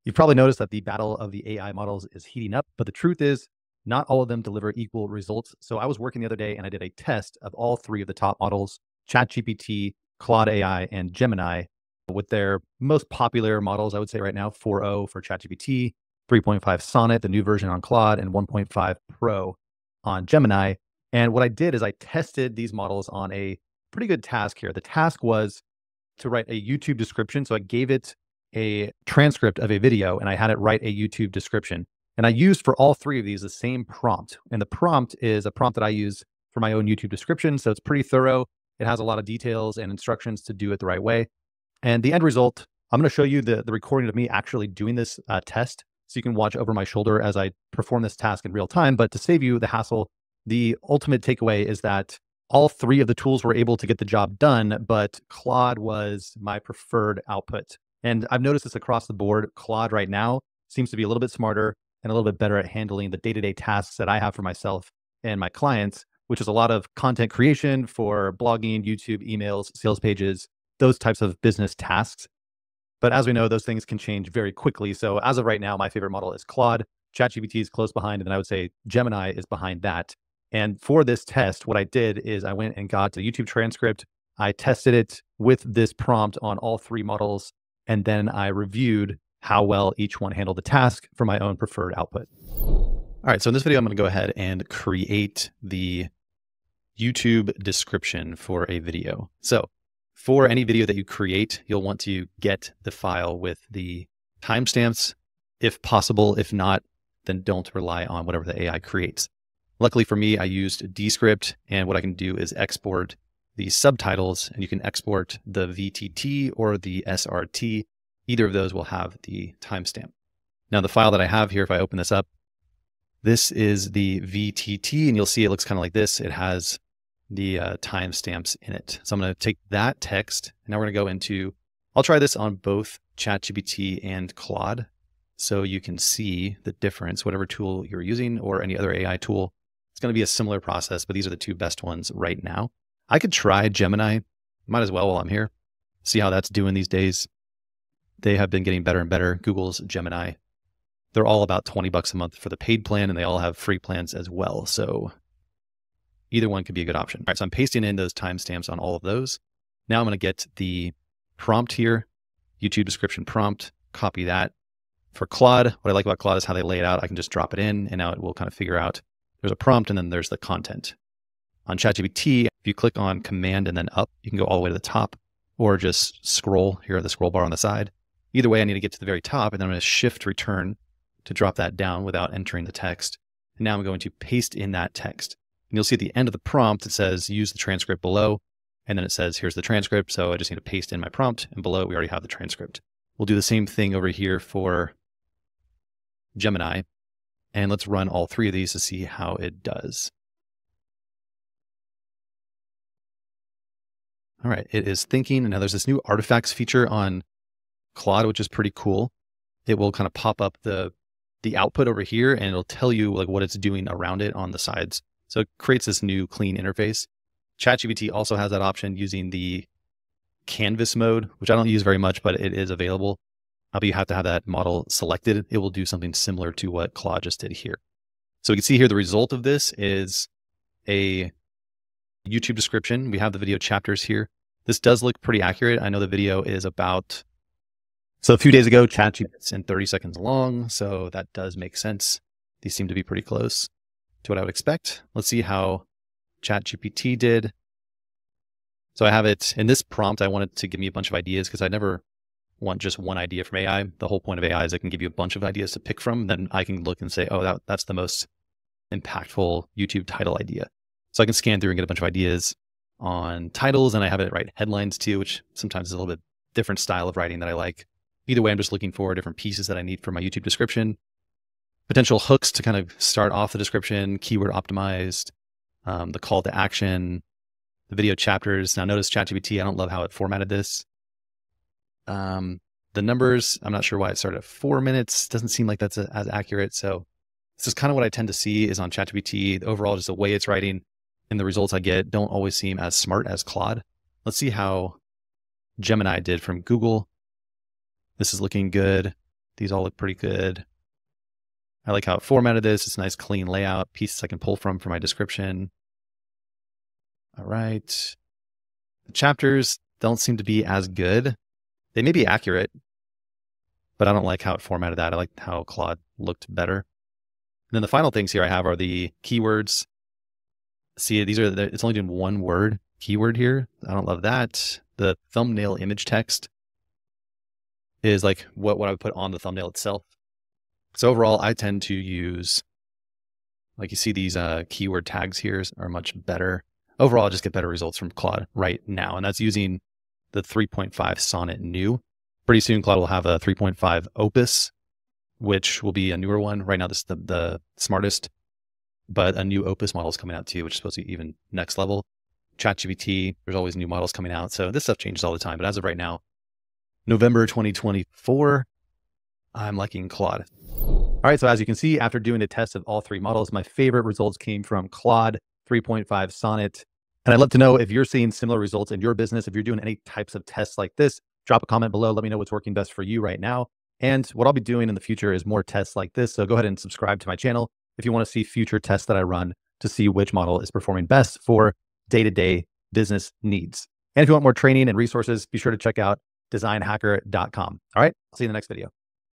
You've probably noticed that the battle of the AI models is heating up, but the truth is, not all of them deliver equal results. So I was working the other day and I did a test of all three of the top models, ChatGPT, Claude AI, and Gemini, with their most popular models, I would say right now, 4.0 for ChatGPT, 3.5 Sonnet, the new version on Claude, and 1.5 Pro on Gemini. And what I did is I tested these models on a pretty good task here. The task was to write a YouTube description. So I gave it a transcript of a video and I had it write a YouTube description. And I used for all three of these the same prompt. And the prompt is a prompt that I use for my own YouTube description. So it's pretty thorough. It has a lot of details and instructions to do it the right way. And the end result, I'm going to show you the recording of me actually doing this test. So you can watch over my shoulder as I perform this task in real time. But to save you the hassle, the ultimate takeaway is that all three of the tools were able to get the job done, but Claude was my preferred output. And I've noticed this across the board. Claude right now seems to be a little bit smarter and a little bit better at handling the day-to-day tasks that I have for myself and my clients, which is a lot of content creation for blogging, YouTube, emails, sales pages, those types of business tasks. But as we know, those things can change very quickly. So as of right now, my favorite model is Claude. ChatGPT is close behind, and then I would say Gemini is behind that. And for this test, what I did is I went and got the YouTube transcript. I tested it with this prompt on all three models, and then I reviewed how well each one handled the task for my own preferred output. All right, so in this video, I'm going to go ahead and create the YouTube description for a video. So for any video that you create, you'll want to get the file with the timestamps if possible. If not, then don't rely on whatever the AI creates. Luckily for me, I used Descript, and what I can do is export the subtitles, and you can export the VTT or the SRT. Either of those will have the timestamp. Now, the file that I have here, if I open this up, this is the VTT, and you'll see it looks kind of like this. It has the timestamps in it. So I'm going to take that text, and now we're going to go into, I'll try this on both ChatGPT and Claude, so you can see the difference, whatever tool you're using or any other AI tool. It's going to be a similar process, but these are the two best ones right now. I could try Gemini, might as well while I'm here, see how that's doing these days. They have been getting better and better. Google's Gemini, they're all about $20 a month for the paid plan, and they all have free plans as well. So either one could be a good option. All right, so I'm pasting in those timestamps on all of those. Now I'm going to get the prompt here, YouTube description prompt, copy that. For Claude, what I like about Claude is how they lay it out. I can just drop it in, and now it will kind of figure out there's a prompt and then there's the content. On ChatGPT, if you click on Command and then up, you can go all the way to the top, or just scroll here at the scroll bar on the side. Either way, I need to get to the very top, and then I'm going to Shift Return to drop that down without entering the text. And now I'm going to paste in that text. And you'll see at the end of the prompt, it says use the transcript below, and then it says here's the transcript. So I just need to paste in my prompt, and below we already have the transcript. We'll do the same thing over here for Gemini. And let's run all three of these to see how it does. All right, it is thinking. And now there's this new artifacts feature on Claude, which is pretty cool. It will kind of pop up the output over here, and it'll tell you like what it's doing around it on the sides. So it creates this new clean interface. ChatGPT also has that option using the canvas mode, which I don't use very much, but it is available. But you have to have that model selected. It will do something similar to what Claude just did here. So we can see here the result of this is a YouTube description. We have the video chapters here. This does look pretty accurate. I know the video is about, so a few days ago, ChatGPT in 30 seconds long. So that does make sense. These seem to be pretty close to what I would expect. Let's see how ChatGPT did. So I have it in this prompt. I wanted to give me a bunch of ideas because I never want just one idea from AI. The whole point of AI is it can give you a bunch of ideas to pick from. Then I can look and say, oh, that's the most impactful YouTube title idea. So I can scan through and get a bunch of ideas on titles, and I have it write headlines too, which sometimes is a little bit different style of writing that I like. Either way, I'm just looking for different pieces that I need for my YouTube description, potential hooks to kind of start off the description, keyword optimized, the call to action, the video chapters. Now notice ChatGPT, I don't love how it formatted this. The numbers, I'm not sure why it started at 4 minutes. Doesn't seem like that's as accurate. So this is kind of what I tend to see is on ChatGPT. Overall, just the way it's writing and the results I get don't always seem as smart as Claude. Let's see how Gemini did from Google. This is looking good. These all look pretty good. I like how it formatted this. It's a nice clean layout, pieces I can pull from for my description. All right. The chapters don't seem to be as good. They may be accurate, but I don't like how it formatted that. I like how Claude looked better. And then the final things here I have are the keywords. See, these are, it's only doing one word keyword here. I don't love that. The thumbnail image text is like what I would put on the thumbnail itself. So overall, I tend to use, like you see these keyword tags here are much better. Overall, I just get better results from Claude right now. And that's using the 3.5 Sonnet new. Pretty soon, Claude will have a 3.5 Opus, which will be a newer one. Right now, this is the smartest, but a new Opus model is coming out too, which is supposed to be even next level. ChatGPT, there's always new models coming out. So this stuff changes all the time. But as of right now, November 2024, I'm liking Claude. All right, so as you can see, after doing a test of all three models, my favorite results came from Claude 3.5 Sonnet. And I'd love to know if you're seeing similar results in your business. If you're doing any types of tests like this, drop a comment below. Let me know what's working best for you right now. And what I'll be doing in the future is more tests like this. So go ahead and subscribe to my channel if you want to see future tests that I run to see which model is performing best for day-to-day business needs. And if you want more training and resources, be sure to check out designhacker.com. All right, I'll see you in the next video.